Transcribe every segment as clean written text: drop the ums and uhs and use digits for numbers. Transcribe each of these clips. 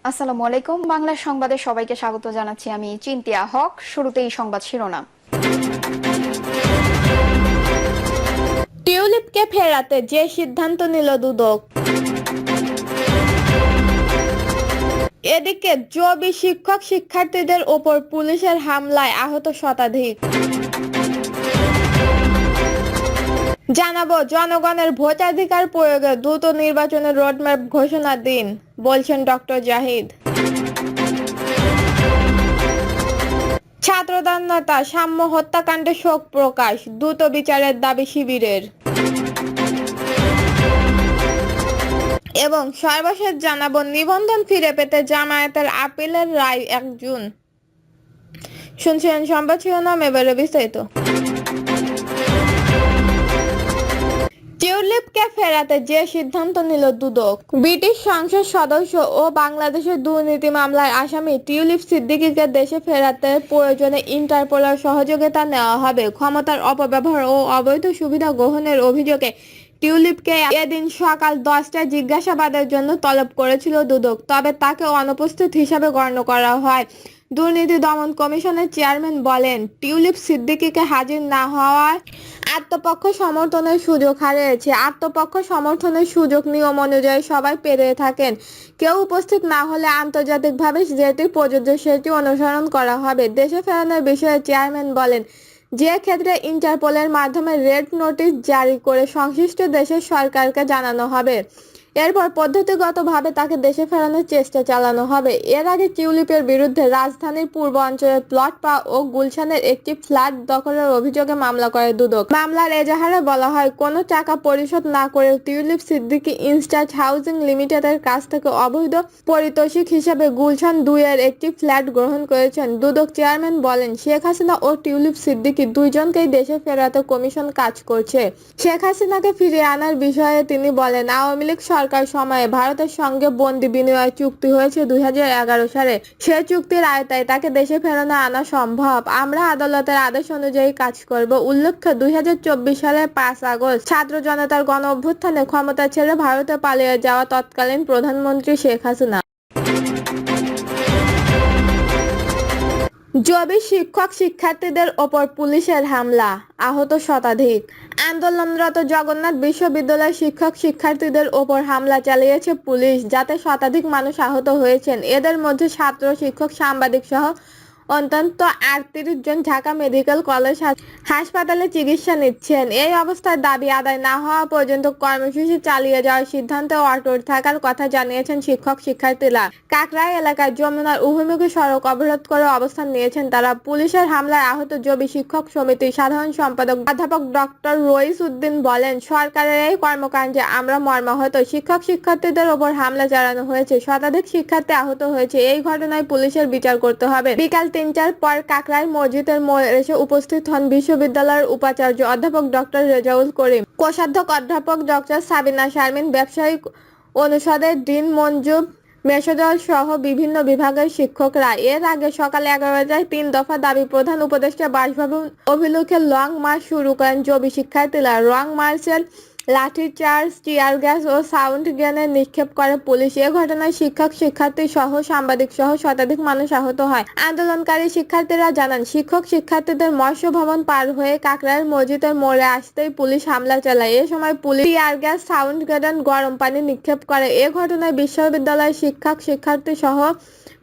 আসসালামু আলাইকুম। বাংলা সংবাদে সবাইকে স্বাগত জানাচ্ছি। আমি চিন্তিয়া হক। শুরুতেই সংবাদ শিরোনাম। টিউলিপকে ফেরাতে যে সিদ্ধান্ত নিল দুদক। এদিকে জবি শিক্ষক শিক্ষার্থীদের ওপর পুলিশের হামলায় আহত শতাধিক। জানাবো জনগণের ভোটাধিকার প্রয়োগে দ্রুত নির্বাচনের রোডম্যাপ ঘোষণা দিন, বলছেন ডক্টর জাহিদ। ছাত্রদল নেতা সাম্য হত্যাকাণ্ডে শোক প্রকাশ, দ্রুত বিচারের দাবি শিবিরের। এবং সর্বশেষ জানাবো নিবন্ধন ফিরে পেতে জামায়াতের আপিলের রায় 1 জুন। শুনছিলেন সংবাদ শিরোনাম, এবারে বিস্তারিত। টিউলিপকে ফেরাতে যে সিদ্ধান্ত নিল দুদক। ব্রিটিশ সংসদ সদস্য ও বাংলাদেশের দুর্নীতি মামলার আসামি টিউলিপ সিদ্দিকীকে দেশে ফেরাতে প্রয়োজনে ইন্টারপোলের সহযোগিতা নেওয়া হবে। ক্ষমতার অপব্যবহার ও অবৈধ সুবিধা গ্রহণের অভিযোগে টিউলিপকে এদিন সকাল 10টায় জিজ্ঞাসাবাদের জন্য তলব করেছিল দুদক, তবে তাকে অনুপস্থিত হিসাবে গণ্য করা হয়। দুর্নীতি দমন কমিশনের চেয়ারম্যান বলেন, টিউলিপ সিদ্দিকীকে হাজির না হওয়ায় আত্মপক্ষ সমর্থনের সুযোগ হারিয়েছে। আত্মপক্ষ সমর্থনের সুযোগ নিয়ম অনুযায়ী সবাই পেরিয়ে থাকেন। কেউ উপস্থিত না হলে আন্তর্জাতিকভাবে যেটি প্রযোজ্য সেটি অনুসরণ করা হবে। দেশে ফেরানোর বিষয়ে চেয়ারম্যান বলেন, যে ক্ষেত্রে ইন্টারপোলের মাধ্যমে রেড নোটিশ জারি করে সংশ্লিষ্ট দেশের সরকারকে জানানো হবে, এরপর পদ্ধতিগতভাবে তাকে দেশে ফেরানোর চেষ্টা চালানো হবে। এর আগে টিউলিপের বিরুদ্ধে রাজধানীর পূর্ব অঞ্চলের প্লট পা ও গুলশানের একটি ফ্ল্যাট দখলের অভিযোগে মামলা করে দুদক। মামলার এজাহারে বলা হয়, কোনো টাকা পরিশোধ না করেও টিউলিপ সিদ্দিকী ইনস্টার্ট হাউজিং লিমিটেডের কাছ থেকে অবৈধ পারিতোষিক হিসেবে গুলশান 2-এর একটি ফ্ল্যাট গ্রহণ করেছেন। দুদক চেয়ারম্যান বলেন, শেখ হাসিনা ও টিউলিপ সিদ্দিকী দুইজনকেই দেশে ফেরাতে কমিশন কাজ করছে। শেখ হাসিনাকে ফিরিয়ে আনার বিষয়ে তিনি বলেন, আওয়ামী লীগ সরকার সময়ে ভারতের সঙ্গে বন্দি বিনিময় চুক্তি হয়েছে 2011 সালে। সে চুক্তির আওতায় তাকে দেশে ফেরানো আনা সম্ভব। আমরা আদালতের আদেশ অনুযায়ী কাজ করব। উল্লেখ্য, 2024 সালের 5 আগস্ট ছাত্র জনতার গণ অভ্যুত্থানে ক্ষমতা ছেড়ে ভারতে পালিয়ে যাওয়া তৎকালীন প্রধানমন্ত্রী শেখ হাসিনা। জবি শিক্ষক শিক্ষার্থীদের ওপর পুলিশের হামলা, আহত শতাধিক। আন্দোলনরত জগন্নাথ বিশ্ববিদ্যালয়ের শিক্ষক শিক্ষার্থীদের ওপর হামলা চালিয়েছে পুলিশ, যাতে শতাধিক মানুষ আহত হয়েছেন। এদের মধ্যে ছাত্র, শিক্ষক, সাংবাদিক সহ অন্তত 38 জন ঢাকা মেডিকেল কলেজ হাসপাতালে চিকিৎসা নিচ্ছেন। এই অবস্থায় দাবি আদায় না হওয়া পর্যন্ত কর্মসূচি চালিয়ে যাওয়ার সিদ্ধান্তে অটল থাকার কথা জানিয়েছেন শিক্ষক শিক্ষার্থীরা। কাকরাই এলাকায় যমুনার উভয়মুখী সড়ক অবরোধ করে অবস্থান নিয়েছেন তারা। পুলিশের হামলায় আহত জবি শিক্ষক সমিতির সাধারণ সম্পাদক অধ্যাপক ডক্টর রইস উদ্দিন বলেন, সরকারের এই কর্মকাণ্ডে আমরা মর্মাহত। শিক্ষক শিক্ষার্থীদের ওপর হামলা চালানো হয়েছে, শতাধিক শিক্ষার্থী আহত হয়েছে। এই ঘটনায় পুলিশের বিচার করতে হবে। বিকাল 3টার পর কাকরাই মসজিদের মোড়ে এসে উপস্থিত হন বিশ্ববিদ্যালয়ের উপাচার্য অধ্যাপক ডক্টর রেজাউল করিম, কোষাধ্যক্ষ অধ্যাপক ডক্টর সাবিনা শারমিন, ব্যবসায়িক অনুষদের ডিন মঞ্জু মেসোদল সহ বিভিন্ন বিভাগের শিক্ষকরা। এর আগে সকাল 11টায় 3 দফা দাবি প্রধান উপদেষ্টা বাসভবন অভিমুখে লং মার্চ শুরু করেন জবি শিক্ষার্থীরা। লং মার্চের লাঠিচার্জ, টিয়ার গ্যাস ও সাউন্ড গ্রেনেড নিক্ষেপ করে পুলিশ। এ ঘটনায় শিক্ষক শিক্ষার্থী সহ সাংবাদিক সহ শতাধিক মানুষ আহত হয়। আন্দোলনকারী শিক্ষার্থীরা জানান, শিক্ষক শিক্ষার্থীদের মৎস্য ভবন পার হয়ে কাকরাইল মসজিদের মোড়ে আসতেই পুলিশ হামলা চালায়। এ সময় police tear gas, sound grenade, গরম পানি নিক্ষেপ করে। এ ঘটনায় বিশ্ববিদ্যালয়ের শিক্ষক শিক্ষার্থী সহ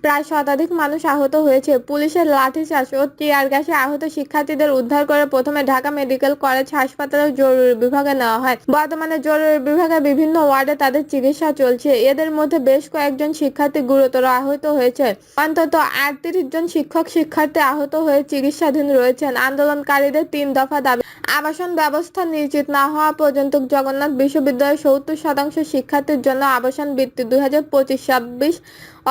প্রায় শতাধিক মানুষ আহত হয়েছে। পুলিশের লাঠিচার্জ ও টিয়ার গ্যাসে আহত শিক্ষার্থীদের উদ্ধার করে প্রথমে ঢাকা মেডিকেল কলেজ হাসপাতালের জরুরি বিভাগে নেওয়া হয়। বর্তমানে জরুরি বিভাগের বিভিন্ন ওয়ার্ডে তাদের চিকিৎসা চলছে। এদের মধ্যে বেশ কয়েকজন শিক্ষার্থী গুরুতর আহত হয়েছে। অন্তত 38 জন শিক্ষক শিক্ষার্থী আহত হয়ে চিকিৎসাধীন রয়েছেন। আন্দোলনকারীদের 3 দফা দাবি, আবাসন ব্যবস্থা নিশ্চিত না হওয়া পর্যন্ত জগন্নাথ বিশ্ববিদ্যালয়ের 70% শিক্ষার্থীর জন্য আবাসন বৃত্তি 2025-26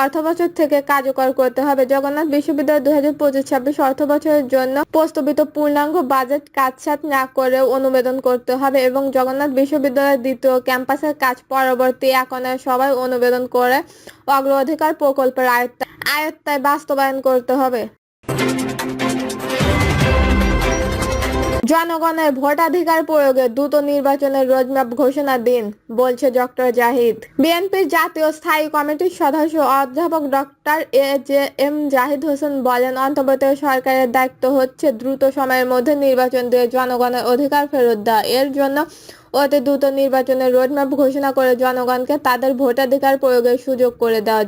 অর্থবছর থেকে কার্যকর করতে হবে। জগন্নাথ বিশ্ববিদ্যালয় 2025-26 অর্থবছরের জন্য প্রস্তাবিত পূর্ণাঙ্গ বাজেট কাটছাঁট না করেও অনুমোদন করতে হবে এবং জগন্নাথ বিশ্ববিদ্যালয়ের দ্বিতীয় ক্যাম্পাসের কাজ পরবর্তী একনের সবাই অনুমোদন করে অগ্রাধিকার প্রকল্পের আয়ত্তায় বাস্তবায়ন করতে হবে। জনগণের ভোটাধিকার প্রয়োগে দ্রুত নির্বাচনের রোডম্যাপ ঘোষণা দিন, বলছে ডক্টর জাহিদ। বিএনপির জাতীয় স্থায়ী কমিটির সদস্য অধ্যাপক ডক্টর এ.জে.এম জাহিদ হোসেন বলেন, অন্তর্বর্তী সরকারের দায়িত্ব হচ্ছে দ্রুত সময়ের মধ্যে নির্বাচন দিয়ে জনগণের অধিকার ফেরত দেওয়া। এর জন্য অতি দ্রুত নির্বাচনের রোডম্যাপ ঘোষণা করে জনগণকে তাদের ভোটাধিকার প্রয়োগের সুযোগ করে দেওয়া।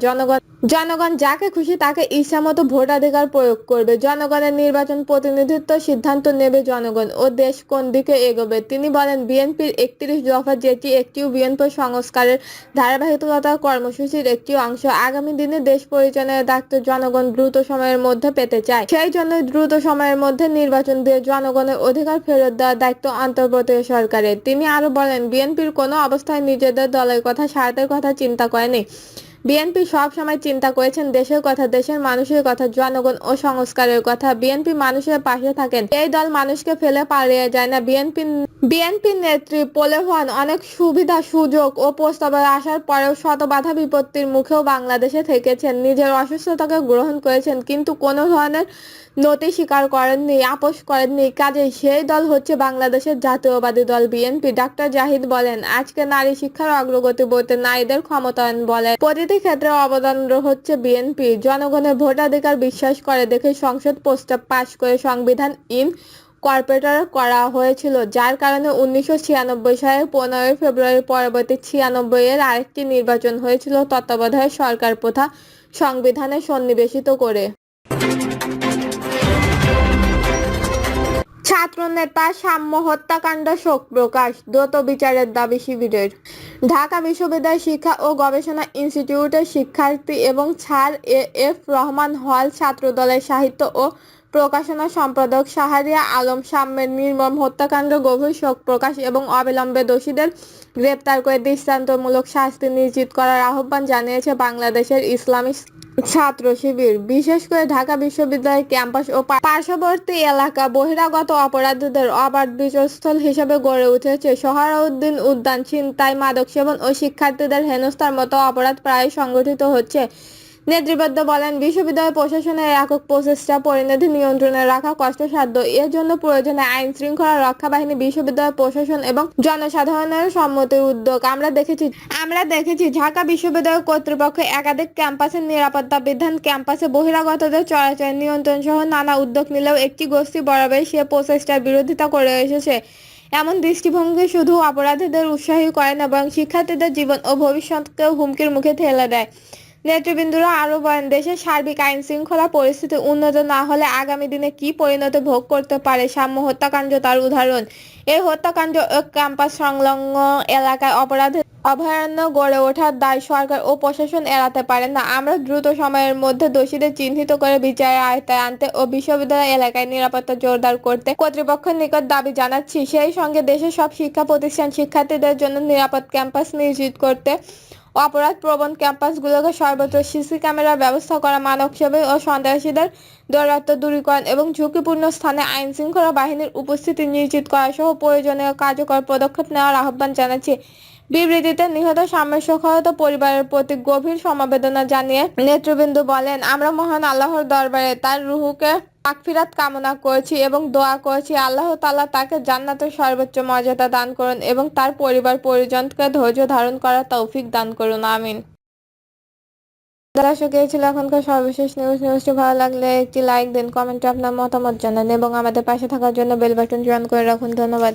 জনগণ যাকে খুশি তাকে ইচ্ছামতো ভোটাধিকার প্রয়োগ করবে। জনগণের নির্বাচন প্রতিনিধিত্ব সিদ্ধান্ত নেবে জনগণ ও দেশ কোন দিকে এগোবে। তিনি বলেন, বিএনপির ৩১ দফা যেটি একটিও বিএনপি সংস্কারের ধারাবাহিকতা কর্মসূচির একটি অংশ। আগামী দিনে দেশ পরিচালনার দায়িত্ব জনগণ দ্রুত সময়ের মধ্যে পেতে চায়। সেই জন্যই দ্রুত সময়ের মধ্যে নির্বাচন দিয়ে জনগণের অধিকার ফেরত দেওয়ার দায়িত্ব অন্তর্বর্তী সরকারের। তিনি আরো বলেন, বিএনপির কোনো অবস্থায় নিজেদের দলের কথা, স্বার্থের কথা চিন্তা করেনি। বিএনপি সব সময় চিন্তা করেছেন দেশের কথা, দেশের মানুষের কথা, জনগণ ও সংস্কারের কথা। বিএনপি মানুষের পাশে থাকেন। এই দল মানুষকে ফেলে পালিয়ে যায় না। বিএনপি নেত্রী প্রলোভন, অনেক সুবিধা সুযোগ ও প্রস্তাবে আসার পরেও শত বাধা বিপত্তির মুখেও বাংলাদেশে থেকেছেন। নিজের অসুস্থতাকে গ্রহণ করেছেন, কিন্তু কোনো ধরনের নতি স্বীকার করেননি, আপোষ করেননি। কাজেই সেই দল হচ্ছে বাংলাদেশের জাতীয়বাদী দল বিএনপি। ডাক্তার জাহিদ বলেন, আজকে নারী শিক্ষার অগ্রগতি বলতে নারীদের ক্ষমতায়ন বলে প্রতিটি ক্ষেত্রে অবদান হচ্ছে বিএনপি। জনগণের ভোটাধিকার বিশ্বাস করে দেখে সংসদ প্রস্তাব পাশ করে সংবিধান কর্পোরেটর করা হয়েছিল, যার কারণে 1996 সালের 15 ফেব্রুয়ারি পরবর্তী 96 এর আরেকটি নির্বাচন হয়েছিল তত্ত্বাবধায়ক সরকার প্রথা সংবিধানে সন্নিবেশিত করে। ছাত্রনেতা সাম্য হত্যাকাণ্ড শোক প্রকাশ, দ্রুত বিচারের দাবি শিবিরের। ঢাকা বিশ্ববিদ্যালয় শিক্ষা ও গবেষণা ইনস্টিটিউটের শিক্ষার্থী এবং ছাড় এ.এফ রহমান হল ছাত্রদলের সাহিত্য ও প্রকাশনা সম্পাদক শাহরিয়া আলম সাম্যের নির্মম হত্যাকাণ্ড গভীর শোক প্রকাশ এবং অবিলম্বে দোষীদের গ্রেপ্তার করে দৃষ্টান্তমূলক শাস্তি নিশ্চিত করার আহ্বান জানিয়েছে বাংলাদেশের ইসলামী ছাত্র শিবির। বিশেষ করে ঢাকা বিশ্ববিদ্যালয় ক্যাম্পাস ও পার্শ্ববর্তী এলাকা বহিরাগত অপরাধীদের অবাধ বিচরণস্থল হিসেবে গড়ে উঠেছে। সোহরাওয়ার্দী উদ্যান, ছিনতাই, মাদক সেবন ও শিক্ষার্থীদের হেনস্থার মতো অপরাধ প্রায় সংঘটিত হচ্ছে। নেতৃবৃন্দ বলেন, বিশ্ববিদ্যালয় প্রশাসনের একক প্রচেষ্টা পরিণতি নিয়ন্ত্রণে রাখা কষ্টসাধ্য। এর জন্য প্রয়োজনে আইন শৃঙ্খলা রক্ষা বাহিনী, বিশ্ববিদ্যালয় প্রশাসন এবং জনসাধারণের সম্মতির উদ্যোগ। আমরা দেখেছি ঢাকা বিশ্ববিদ্যালয় কর্তৃপক্ষ একাধিক ক্যাম্পাসের নিরাপত্তা বিধান, ক্যাম্পাসে বহিরাগতদের চলাচল নিয়ন্ত্রণ সহ নানা উদ্যোগ নিলেও একটি গোষ্ঠী বরাবরই সে প্রচেষ্টার বিরোধিতা করে এসেছে। এমন দৃষ্টিভঙ্গি শুধু অপরাধীদের উৎসাহী করে না, বরং শিক্ষার্থীদের জীবন ও ভবিষ্যৎকেও হুমকির মুখে ঠেলে দেয়। নেতৃবৃন্দরা আরো বলেন, দেশের সার্বিক আইন শৃঙ্খলা পরিস্থিতি উন্নত না হলে আগামী দিনে কি পরিণতি ভোগ করতে পারে সাম্য হত্যাকাণ্ড তার উদাহরণ। এই হত্যাকাণ্ড ক্যাম্পাস সংলগ্ন এলাকায় অপরাধের অভয়ারণ্য গড়ে ওঠার দায় সরকার ও প্রশাসন এড়াতে পারে না। আমরা দ্রুত সময়ের মধ্যে দোষীদের চিহ্নিত করে বিচারের আওতায় আনতে ও বিশ্ববিদ্যালয় এলাকায় নিরাপত্তা জোরদার করতে কর্তৃপক্ষের নিকট দাবি জানাচ্ছি। সেই সঙ্গে দেশের সব শিক্ষা প্রতিষ্ঠান শিক্ষার্থীদের জন্য নিরাপদ ক্যাম্পাস নিশ্চিত করতে, অপরাধ প্রবণ ক্যাম্পাসগুলোকে সর্বত্র সিসি ক্যামেরার ব্যবস্থা করা, মাদক সেবী ও সন্ত্রাসীদের দৌরাত্ম্য দূরীকরণ এবং ঝুঁকিপূর্ণ স্থানে আইন শৃঙ্খলা বাহিনীর উপস্থিতি নিশ্চিত করা সহ প্রয়োজনীয় কার্যকর পদক্ষেপ নেওয়ার আহ্বান জানাচ্ছি। বিবৃতিতে নিহত সাম্যের শোকাহত পরিবারের প্রতি গভীর সমবেদনা জানিয়ে নেতৃবৃন্দ বলেন, আমরা মহান আল্লাহর দরবারে তার রুহুকে মাগফিরাত কামনা করছি এবং দোয়া করছি আল্লাহ তাআলা তাকে জান্নাতের সর্বোচ্চ মর্যাদা দান করুন এবং তার পরিবার পরিজনকে ধৈর্য ধারণ করার তৌফিক দান করুন, আমিন। দর্শক, এই ছিল এখনকার সর্বশেষ নিউজটি ভালো লাগলে একটি লাইক দিন, কমেন্টে আপনার মতামত জানান এবং আমাদের পাশে থাকার জন্য বেল বাটন অন করে রাখুন। ধন্যবাদ।